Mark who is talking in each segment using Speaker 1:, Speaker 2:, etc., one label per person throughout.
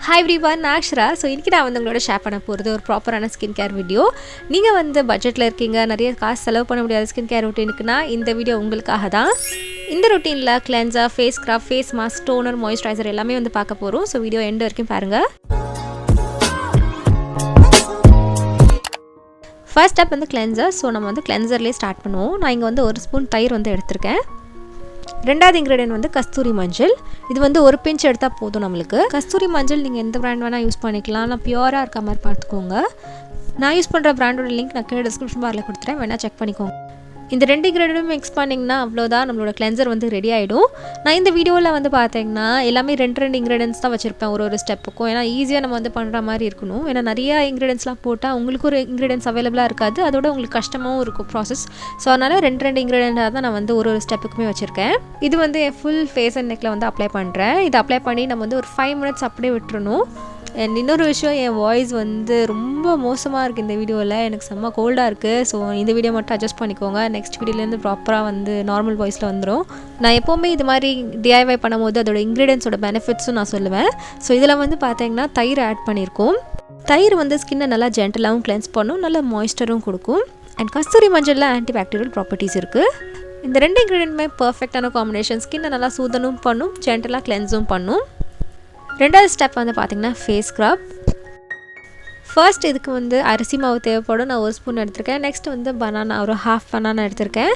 Speaker 1: Hi everyone, Akshara. So இன்னைக்கு நான் உங்களோட ஷேர் பண்ண போறது ஒரு ப்ராப்பரான ஸ்கின் கேர் வீடியோ. நீங்க பட்ஜெட்ல இருக்கீங்க, நிறைய காசு செலவு பண்ண முடியாத ஸ்கின் கேர் ரொட்டீனுக்குனா இந்த வீடியோ உங்களுக்காக தான். இந்த ரொட்டீன்ல cleanser, face scrub, face mask, toner, moisturiser எல்லாமே பார்க்க போறோம். ஸோ வீடியோ எண்ட் வரைக்கும் பாருங்க. First step cleanser. ஸோ நம்ம கிளென்சர்லேயே ஸ்டார்ட் பண்ணுவோம். நான் இங்கே ஒரு ஸ்பூன் தயிர் எடுத்திருக்கேன். ரெண்டாவது இன்கிரீடியன்ட் கஸ்தூரி மஞ்சள். இது ஒரு பிஞ்ச் எடுத்தால் போதும் நம்மளுக்கு. கஸ்தூரி மஞ்சள் நீங்கள் எந்த பிராண்ட் வேணால் யூஸ் பண்ணிக்கலாம். நான் பியூராக இருக்க மாதிரி பார்த்துக்கோங்க. நான் யூஸ் பண்ணுற பிராண்டோட லிங்க் நான் கீழே டிஸ்கிரிப்ஷன் பாரில் கொடுத்துறேன், வேணால் செக் பண்ணிக்கோங்க. இந்த ரெண்டு இன்கிரீடியன்ட்டும் மிக்ஸ் பண்ணிங்கன்னா அவ்வளோதான், நம்மளோட கிளென்சர் ரெடி ஆகிடும். நான் இந்த வீடியோவில் பார்த்தீங்கன்னா எல்லாமே ரெண்டு இன்கிரீடியன்ட்ஸ் தான் வச்சுருப்பேன் ஒரு ஸ்டெப்புக்கும். ஏன்னா ஈஸியாக நம்ம பண்ணுற மாதிரி இருக்கணும். ஏன்னா நிறையா இன்கிரீடியன்ட்ஸ்லாம் போட்டால் உங்களுக்கு ஒரு இன்கிரீடியன்ட்ஸ் அவைலபிளாக இருக்காது, அதோட உங்களுக்கு கஷ்டமாகவும் இருக்கும் ப்ராசஸ். ஸோ அதனால் ரெண்டு இன்கிரீடியண்ட்டாக தான் நான் ஒரு ஸ்டெப்புக்குமே வச்சுருக்கேன். இது என் ஃபுல் ஃபேஸ் அண்ட் நெக்கில் அப்ளை பண்ணுறேன். இது அப்ளை பண்ணி நம்ம ஒரு 5 minutes அப்படியே விட்டுறணும். அண்ட் இன்னொரு விஷயம், என் வாய்ஸ் ரொம்ப மோசமாக இருக்குது இந்த வீடியோவில். எனக்கு செம்ம கோல்டாக இருக்குது. ஸோ இந்த வீடியோ மட்டும் அட்ஜஸ்ட் பண்ணிக்கோங்க. நெக்ஸ்ட் வீடியோலேருந்து ப்ராப்பராக நார்மல் வாய்ஸில் வந்துடும். நான் எப்போவுமே இது மாதிரி டிஐவை பண்ணும்போது அதோட இன்க்ரீடியன்ஸோட பெனிஃபிட்ஸும் நான் சொல்லுவேன். ஸோ இதில் பார்த்தீங்கன்னா தயிர் ஆட் பண்ணியிருக்கோம். தயிர் ஸ்கின்னை நல்லா ஜென்டலாகவும் கிளென்ஸ் பண்ணும், நல்ல மாய்ஸ்சரும் கொடுக்கும். அண்ட் கஸ்தூரி மஞ்சளில் ஆன்டிபாக்டீரியல் ப்ராப்பர்ட்டிஸ் இருக்குது. இந்த ரெண்டு இன்க்ரீடியன்ட்டுமே பர்ஃபெக்டான காம்பினேஷன். ஸ்கின்னை நல்லா சூதனும் பண்ணும், ஜென்டலாக கிளென்ஸும் பண்ணும். ரெண்டாவது ஸ்டெப் பார்த்திங்கன்னா ஃபேஸ் ஸ்க்ரப். ஃபர்ஸ்ட் இதுக்கு அரிசி மாவு தேவைப்படும். நான் 1 ஸ்பூன் எடுத்திருக்கேன். நெக்ஸ்ட் பனானா, ஒரு ½ பனானா எடுத்திருக்கேன்.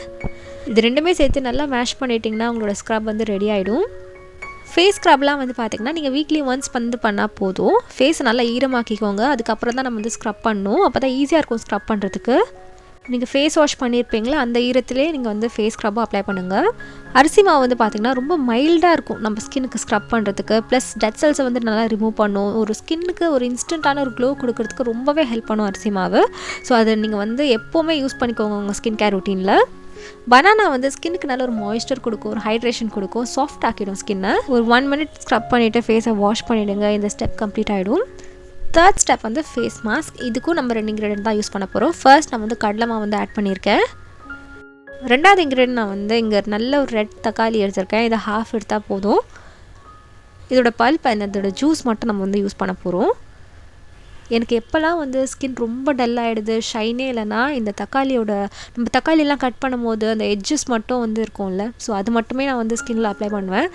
Speaker 1: இது ரெண்டுமே சேர்த்து நல்லா மேஷ் பண்ணிட்டிங்கன்னா உங்களோட ஸ்க்ரப் ரெடி ஆகிடும். ஃபேஸ் ஸ்க்ரப்லாம் பார்த்திங்கன்னா நீங்கள் வீக்லி ஒன்ஸ் பண்ணால் போதும். ஃபேஸை நல்லா ஈரமாக்கிக்கோங்க. அதுக்கப்புறம் தான் நம்ம ஸ்க்ரப் பண்ணணும். அப்போ தான் ஈஸியாக இருக்கும் ஸ்க்ரப் பண்ணுறதுக்கு. நீங்கள் ஃபேஸ் வாஷ் பண்ணியிருப்பீங்களா, அந்த ஈரத்திலே நீங்கள் ஃபேஸ் ஸ்க்ரப்பும் அப்ளை பண்ணுங்கள். அரிசி மாவு பார்த்திங்கன்னா ரொம்ப மைல்டாக இருக்கும் நம்ம ஸ்கின்னுக்கு ஸ்க்ரப் பண்ணுறதுக்கு. ப்ளஸ் டெட் செல்ஸை நல்லா ரிமூவ் பண்ணும். ஒரு ஸ்கின்னுக்கு ஒரு இன்ஸ்டண்ட்டான ஒரு க்ளோ கொடுக்கறதுக்கு ரொம்பவே ஹெல்ப் பண்ணும் அரிசி மாவு. ஸோ அதை நீங்கள் எப்போவுமே யூஸ் பண்ணிக்கோங்க உங்கள் ஸ்கின் கேர் ரொட்டீனில். பனானா ஸ்கின்னுக்கு நல்ல ஒரு மாய்ஸ்சர் கொடுக்கும், ஒரு ஹைட்ரேஷன் கொடுக்கும், சாஃப்ட் ஆக்கிடும் ஸ்கின்னை. ஒரு 1 minute ஸ்க்ரப் பண்ணிவிட்டு ஃபேஸை வாஷ் பண்ணிவிடுங்க. இந்த ஸ்டெப் கம்ப்ளீட் ஆகிடும். Third step face mask. இதுக்கும் நம்ம 2 இன்க்ரீடியன்ட் தான் யூஸ் பண்ண போகிறோம். ஃபர்ஸ்ட் நான் கடலை மாவு ஆட் பண்ணியிருக்கேன். ரெண்டாவது இன்க்ரீடியன்ட் நான் இங்கே நல்ல ஒரு ரெட் தக்காளி எடுத்திருக்கேன். இதை ½ எடுத்தால் போதும். இதோட பல்ப் இதோட ஜூஸ் மட்டும் நம்ம யூஸ் பண்ண போகிறோம். எனக்கு எப்போல்லாம் ஸ்கின் ரொம்ப டல் ஆகிடுது, ஷைனே இல்லைன்னா இந்த நம்ம தக்காளியெல்லாம் கட் பண்ணும்போது அந்த எட்ஜஸ் மட்டும் இருக்கும்ல, ஸோ அது மட்டுமே நான் ஸ்கின்னில் அப்ளை பண்ணுவேன்.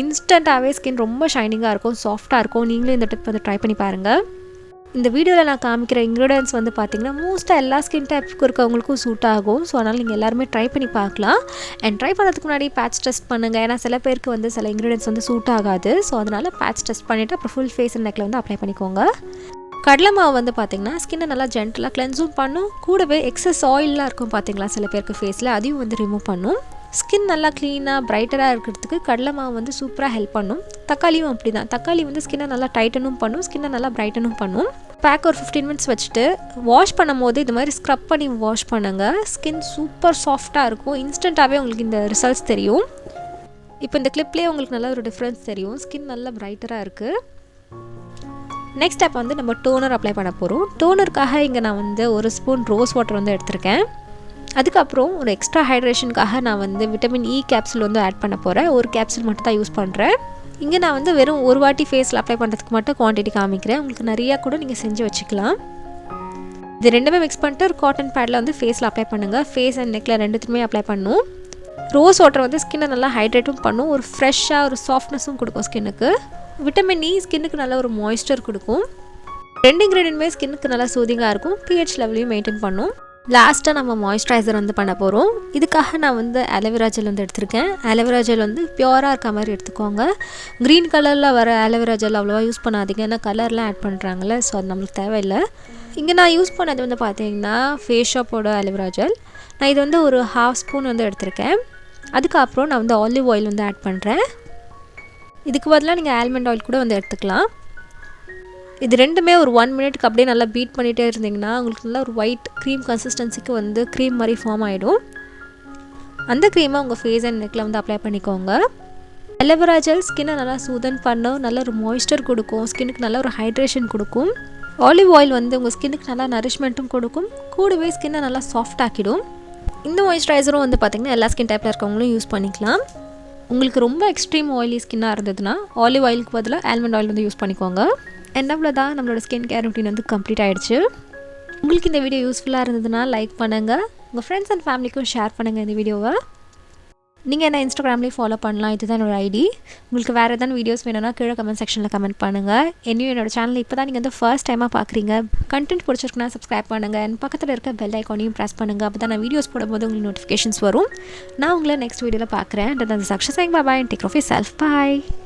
Speaker 1: இன்ஸ்டண்ட்டாகவே ஸ்கின் ரொம்ப ஷைனிங்காக இருக்கும், சாஃப்டாக இருக்கும். நீங்களும் இந்த டிப் ட்ரை பண்ணி பாருங்கள். இந்த வீடியோவில் நான் காமிக்கிற இன்க்ரீடியன்ஸ் பார்த்திங்கன்னா மோஸ்ட்டாக எல்லா ஸ்கின் டைப்புக்கும் இருக்கவங்களுக்கும் சூட் ஆகும். ஸோ அதனால் நீங்கள் எல்லாருமே ட்ரை பண்ணி பார்க்கலாம். அண்ட் ட்ரை பண்ணுறதுக்கு முன்னாடி பேட்ச் டெஸ்ட் பண்ணுங்கள். ஏன்னா சில பேருக்கு சில இன்க்ரீடியன்ஸ் சூட் ஆகாது. ஸோ அதனால் பேட்ச் டெஸ்ட் பண்ணிவிட்டு அப்புறம் ஃபுல் ஃபேஸ் அண்ட் நெக்கில் அப்ளை பண்ணிக்கோங்க. கடலை மாவு பார்த்திங்கன்னா ஸ்கின்னை நல்லா ஜென்டலாக கிளென்ஸும் பண்ணும். கூடவே எக்ஸஸ் ஆயிலெலாம் இருக்கும் பார்த்திங்களா சில பேருக்கு ஃபேஸில், அதையும் ரிமூவ் பண்ணும். ஸ்கின் நல்லா க்ளீனாக பிரைட்டராக இருக்கிறதுக்கு கடலை மாவு சூப்பராக ஹெல்ப் பண்ணும். தக்காளியும் அப்படி தான். தக்காளி ஸ்கின்னை நல்லா டைட்டனும் பண்ணும், ஸ்கின்னை நல்லா பிரைட்டனும் பண்ணும். பேக் ஒரு 15 minutes வச்சுட்டு வாஷ் பண்ணும் போது இது மாதிரி ஸ்க்ரப் பண்ணி வாஷ் பண்ணுங்கள். ஸ்கின் சூப்பர் சாஃப்டாக இருக்கும். இன்ஸ்டண்ட்டாகவே உங்களுக்கு இந்த ரிசல்ட்ஸ் தெரியும். இப்போ இந்த கிளிப்லேயே உங்களுக்கு நல்ல ஒரு டிஃப்ரென்ஸ் தெரியும். ஸ்கின் நல்லா பிரைட்டராக இருக்குது. நெக்ஸ்ட் ஸ்டெப் நம்ம டோனர் அப்ளை பண்ண போகிறோம். டோனருக்காக இங்கே நான் 1 ஸ்பூன் ரோஸ் வாட்டர் எடுத்திருக்கேன். அதுக்கப்புறம் ஒரு எக்ஸ்ட்ரா ஹைட்ரேஷனுக்காக நான் விட்டமின் இ கேப்சூல் ஆட் பண்ண போகிறேன். ஒரு கேப்சூல் மட்டும் தான் யூஸ் பண்ணுறேன். இங்கே நான் வெறும் ஒரு வாட்டி ஃபேஸில் அப்ளை பண்ணுறதுக்கு மட்டும் குவான்டிட்டி காமிக்கிறேன். உங்களுக்கு நிறையா கூட நீங்கள் செஞ்சு வச்சுக்கலாம். இது ரெண்டுமே மிக்ஸ் பண்ணிட்டு ஒரு காட்டன் பேடில் ஃபேஸில் அப்ளை பண்ணுங்கள். ஃபேஸ் அண்ட் நெக்கில் ரெண்டுத்துமே அப்ளை பண்ணணும். ரோஸ் வாட்டர் ஸ்கின்னை நல்லா ஹைட்ரேட்டும் பண்ணும், ஒரு ஃப்ரெஷ்ஷாக ஒரு சாஃப்ட்னஸும் கொடுக்கும் ஸ்கின்னுக்கு. விட்டமின் இ ஸ்கின்னுக்கு நல்ல ஒரு மாய்ஸ்சர் கொடுக்கும். 2 இன்க்ரீடியன்ட்மே ஸ்கின்னுக்கு நல்லா சூதிங்காக இருக்கும், பிஹெச் லெவலையும் மெயின்டைன் பண்ணும். லாஸ்ட்டாக நம்ம மாய்ஸ்சரைசர் பண்ண போகிறோம். இதுக்காக நான் அலோவேரா ஜெல் எடுத்திருக்கேன். அலோவேரா ஜெல் பியூராக இருக்க மாதிரி எடுத்துக்கோங்க. க்ரீன் கலரில் வர அலோவேரா ஜெல் அவ்வளோவா யூஸ் பண்ணாதீங்க, ஏன்னா கலர்லாம் ஆட் பண்ணுறாங்களே, ஸோ அது நம்மளுக்கு தேவையில்லை. இங்கே நான் யூஸ் பண்ணது பார்த்தீங்கன்னா ஃபேஸ் ஷாப்போட அலோவேரா ஜெல். நான் இது ஒரு ½ ஸ்பூன் எடுத்திருக்கேன். அதுக்கப்புறம் நான் ஆலிவ் ஆயில் ஆட் பண்ணுறேன். இதுக்கு பதிலாக நீங்கள் ஆல்மண்ட் ஆயில் கூட எடுத்துக்கலாம். இது ரெண்டுமே ஒரு 1 minute அப்படியே நல்லா பீட் பண்ணிகிட்டே இருந்தீங்கன்னா உங்களுக்கு நல்லா ஒரு ஒயிட் க்ரீம் கன்சிஸ்டன்சிக்கு க்ரீம் மாதிரி ஃபார்ம் ஆகிடும். அந்த க்ரீமை உங்கள் ஃபேஸ் அண்ட் நெக்கில் அப்ளை பண்ணிக்கோங்க. அலோவேரா ஜெல் ஸ்கின்னை நல்லா சூதன் பண்ணும், நல்ல ஒரு மாய்ஸ்சர் கொடுக்கும், ஸ்கின்னுக்கு நல்ல ஒரு ஹைட்ரேஷன் கொடுக்கும். ஆலிவ் ஆயில் உங்கள் ஸ்கின்னுக்கு நல்லா நரிஷ்மெண்ட்டும் கொடுக்கும், கூடவே ஸ்கின்னை நல்லா சாஃப்ட் ஆக்கிடும். இந்த மாய்ஸ்சரைசரும் பார்த்திங்கன்னா எல்லா ஸ்கின் டைப்பில் இருக்கவங்களும் யூஸ் பண்ணிக்கலாம். உங்களுக்கு ரொம்ப எக்ஸ்ட்ரீம் ஆயிலி ஸ்கின்னாக இருந்ததுன்னா ஆலிவ் ஆயிலுக்கு பதிலாக ஆல்மண்ட் ஆயில் வந்து யூஸ் பண்ணிக்கோங்க. அண்ட் அவ்வளோதான், நம்மளோட ஸ்கின் கேர் ரொட்டீன் வந்து கம்ப்ளீட் ஆகிடுச்சு. உங்களுக்கு இந்த வீடியோ யூஸ்ஃபுல்லாக இருந்ததுன்னா லைக் பண்ணுங்கள், உங்கள் ஃப்ரெண்ட்ஸ் அண்ட் ஃபேமிலிக்கும் ஷேர் பண்ணுங்கள் இந்த வீடியோவை. நீங்கள் என்ன இன்ஸ்டாகிராம்லேயே ஃபாலோ பண்ணலாம், இதுதான் என்னோடய ஐடி. உங்களுக்கு வேறு எதாவது வீடியோஸ் வேணும்னா கீழே கமெண்ட் செக்ஷனில் கமெண்ட் பண்ணுங்கள். என்னோட சேனல் இப்போ தான் நீங்கள் வந்து ஃபர்ஸ்ட் டைமாக பார்க்குறீங்க, கண்டென்ட் பிடிச்சிருக்குன்னா சப்ஸ்கிரைப் பண்ணுங்கள். அண்ட் பக்கத்தில் இருக்க பெல் ஐக்கானையும் ப்ரெஸ் பண்ணுங்கள். அப்போ தான் நான் வீடியோஸ் போடும்போது உங்களுக்கு நோட்டிஃபிகேஷன்ஸ் வரும். நான் உங்களை நெக்ஸ்ட் வீடியோவில் பார்க்குறேன். This is Akshara saying bye bye and take care of yourself. Bye.